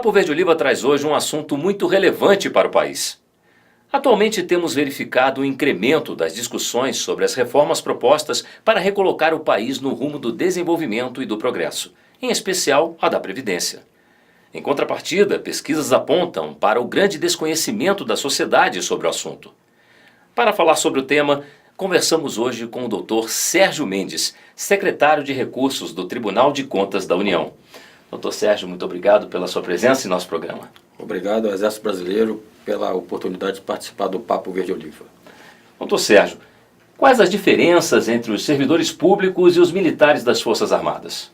Papo Verde Oliva traz hoje um assunto muito relevante para o país. Atualmente temos verificado o incremento das discussões sobre as reformas propostas para recolocar o país no rumo do desenvolvimento e do progresso, em especial a da Previdência. Em contrapartida, pesquisas apontam para o grande desconhecimento da sociedade sobre o assunto. Para falar sobre o tema, conversamos hoje com o Dr. Sérgio Mendes, secretário de Recursos do Tribunal de Contas da União. Dr. Sérgio, muito obrigado pela sua presença em nosso programa. Obrigado ao Exército Brasileiro pela oportunidade de participar do Papo Verde Oliva. Dr. Sérgio, quais as diferenças entre os servidores públicos e os militares das Forças Armadas?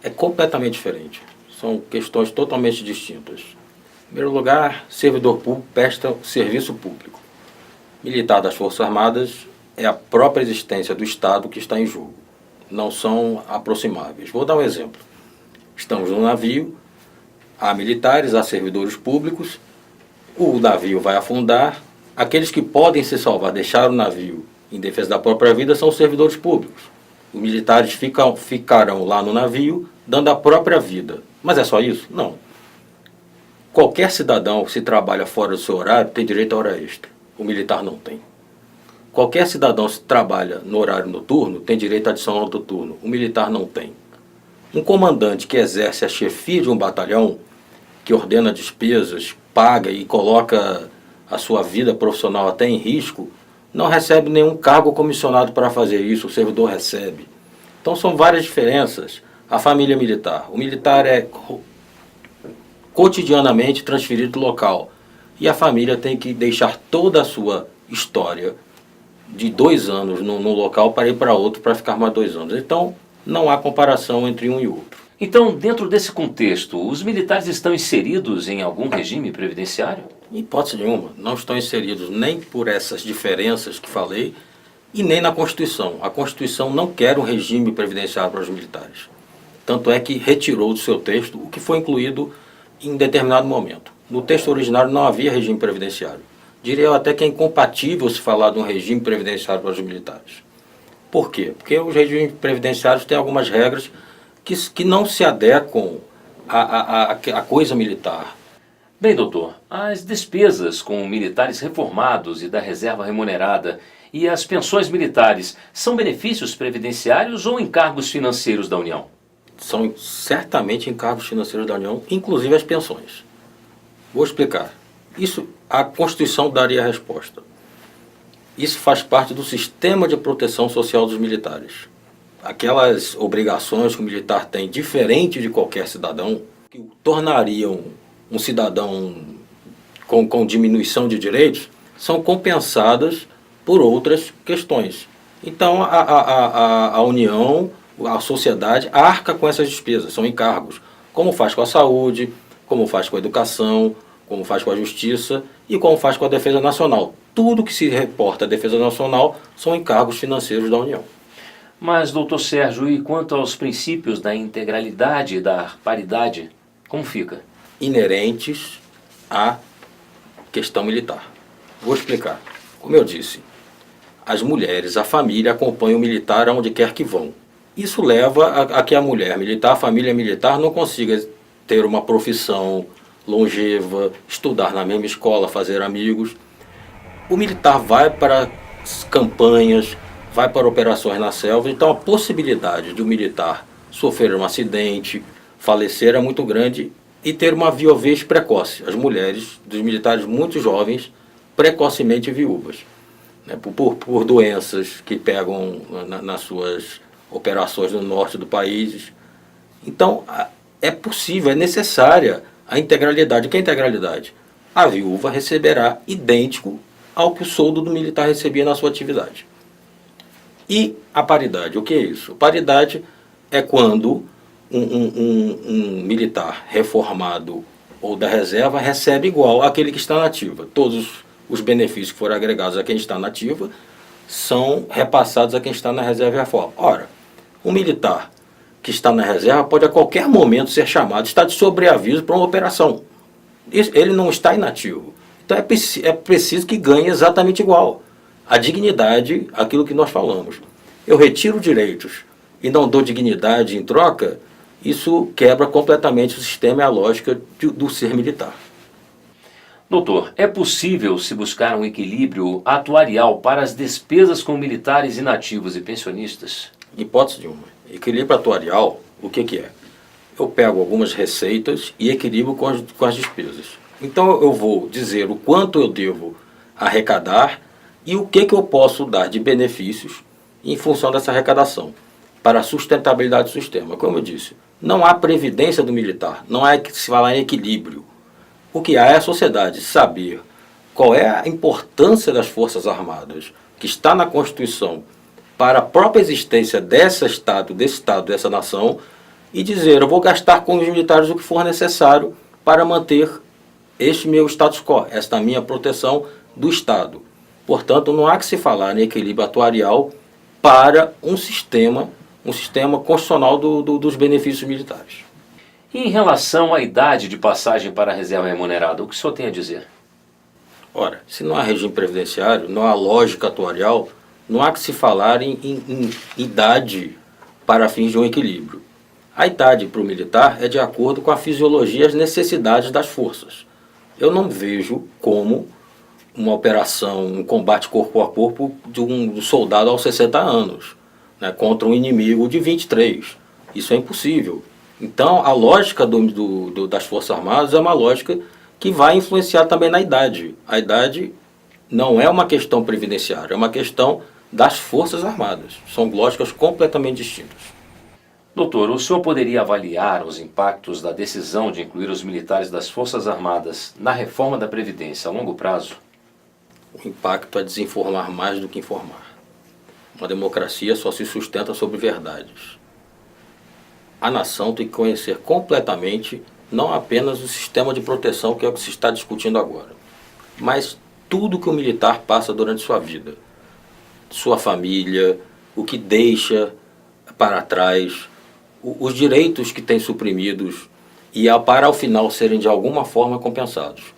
É completamente diferente. São questões totalmente distintas. Em primeiro lugar, servidor público presta serviço público. Militar das Forças Armadas é a própria existência do Estado que está em jogo. Não são aproximáveis. Vou dar um exemplo. Estamos num navio, há militares, há servidores públicos, o navio vai afundar, aqueles que podem se salvar, deixar o navio em defesa da própria vida, são os servidores públicos. Os militares ficarão lá no navio, dando a própria vida. Mas é só isso? Não. Qualquer cidadão, se trabalha fora do seu horário, tem direito a hora extra. O militar não tem. Qualquer cidadão, se trabalha no horário noturno, tem direito a adicional noturno. O militar não tem. Um comandante que exerce a chefia de um batalhão, que ordena despesas, paga e coloca a sua vida profissional até em risco, não recebe nenhum cargo comissionado para fazer isso, o servidor recebe. Então são várias diferenças. A família militar. O militar é cotidianamente transferido do local. E a família tem que deixar toda a sua história de 2 anos num local para ir para outro para ficar mais 2 anos. Então, não há comparação entre um e outro. Então, dentro desse contexto, os militares estão inseridos em algum regime previdenciário? Em hipótese nenhuma, não estão inseridos nem por essas diferenças que falei e nem na Constituição. A Constituição não quer um regime previdenciário para os militares. Tanto é que retirou do seu texto o que foi incluído em determinado momento. No texto originário não havia regime previdenciário. Diria eu até que é incompatível se falar de um regime previdenciário para os militares. Por quê? Porque os regimes previdenciários têm algumas regras que não se adequam à coisa militar. Bem, doutor, as despesas com militares reformados e da reserva remunerada e as pensões militares são benefícios previdenciários ou encargos financeiros da União? São certamente encargos financeiros da União, inclusive as pensões. Vou explicar. Isso, a Constituição daria a resposta. Isso faz parte do sistema de proteção social dos militares. Aquelas obrigações que o militar tem, diferente de qualquer cidadão, que o tornariam um cidadão com diminuição de direitos, são compensadas por outras questões. Então, a União, a sociedade, arca com essas despesas, são encargos, como faz com a saúde, como faz com a educação, como faz com a justiça e como faz com a defesa nacional. Tudo que se reporta à defesa nacional são encargos financeiros da União. Mas, doutor Sérgio, e quanto aos princípios da integralidade e da paridade, como fica? Inerentes à questão militar. Vou explicar. Como eu disse, as mulheres, a família acompanham o militar aonde quer que vão. Isso leva a que a mulher militar, a família militar, não consiga ter uma profissão longeva, estudar na mesma escola, fazer amigos. O militar vai para campanhas, vai para operações na selva, então a possibilidade de um militar sofrer um acidente, falecer é muito grande e ter uma viuvez precoce. As mulheres dos militares muito jovens, precocemente viúvas, né, por doenças que pegam nas suas operações no norte do país. Então, é possível, é necessária a integralidade. O que é a integralidade? A viúva receberá idêntico ao que o soldo do militar recebia na sua atividade. E a paridade, o que é isso? Paridade é quando um militar reformado ou da reserva recebe igual àquele que está na ativa. Todos os benefícios que foram agregados a quem está na ativa são repassados a quem está na reserva e reforma. Ora, um militar que está na reserva pode a qualquer momento ser chamado, está de sobreaviso para uma operação. Ele não está inativo. Então é preciso que ganhe exatamente igual. A dignidade, aquilo que nós falamos. Eu retiro direitos e não dou dignidade em troca, Isso quebra completamente o sistema e a lógica do ser militar. Doutor, é possível se buscar um equilíbrio atuarial para as despesas com militares inativos e pensionistas? Hipótese de uma. Equilíbrio atuarial, o que é? Eu pego algumas receitas e equilibro com as despesas. Então eu vou dizer o quanto eu devo arrecadar e o que eu posso dar de benefícios em função dessa arrecadação para a sustentabilidade do sistema. Como eu disse, não há previdência do militar, não há que se falar em equilíbrio. O que há é a sociedade saber qual é a importância das Forças Armadas, que está na Constituição, para a própria existência desse Estado, dessa nação, e dizer, eu vou gastar com os militares o que for necessário para manter este meu status quo, esta minha proteção do Estado. Portanto, não há que se falar em equilíbrio atuarial para um sistema constitucional dos benefícios militares. E em relação à idade de passagem para a reserva remunerada, o que o senhor tem a dizer? Ora, se não há regime previdenciário, não há lógica atuarial, não há que se falar em idade para fins de um equilíbrio. A idade para o militar é de acordo com a fisiologia e as necessidades das forças. Eu não vejo como uma operação, um combate corpo a corpo de um soldado aos 60 anos, né, contra um inimigo de 23. Isso é impossível. Então, a lógica das Forças Armadas é uma lógica que vai influenciar também na idade. A idade não é uma questão previdenciária, é uma questão das Forças Armadas. São lógicas completamente distintas. Doutor, o senhor poderia avaliar os impactos da decisão de incluir os militares das Forças Armadas na reforma da Previdência a longo prazo? O impacto é desinformar mais do que informar. Uma democracia só se sustenta sobre verdades. A nação tem que conhecer completamente não apenas o sistema de proteção, que é o que se está discutindo agora, mas tudo que o militar passa durante sua vida. Sua família, o que deixa para trás, os direitos que tem suprimidos e para ao final serem de alguma forma compensados.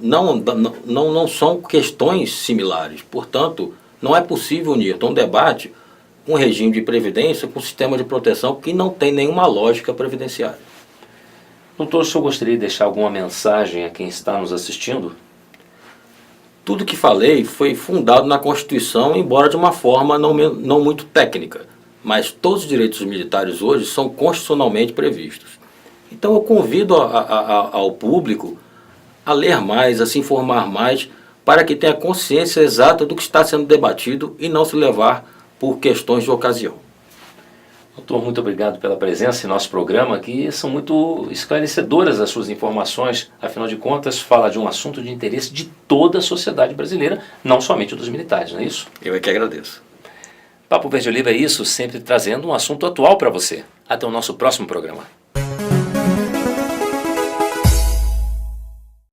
Não são questões similares, portanto, não é possível unir um debate, um regime de previdência com um sistema de proteção que não tem nenhuma lógica previdenciária. Doutor, o senhor gostaria de deixar alguma mensagem a quem está nos assistindo? Tudo que falei foi fundado na Constituição, embora de uma forma não muito técnica, mas todos os direitos militares hoje são constitucionalmente previstos. Então eu convido ao público a ler mais, a se informar mais, para que tenha consciência exata do que está sendo debatido e não se levar por questões de ocasião. Doutor, muito obrigado pela presença em nosso programa, que são muito esclarecedoras as suas informações. Afinal de contas, fala de um assunto de interesse de toda a sociedade brasileira, não somente dos militares, não é isso? Eu é que agradeço. Papo Verde Oliva é isso, sempre trazendo um assunto atual para você. Até o nosso próximo programa.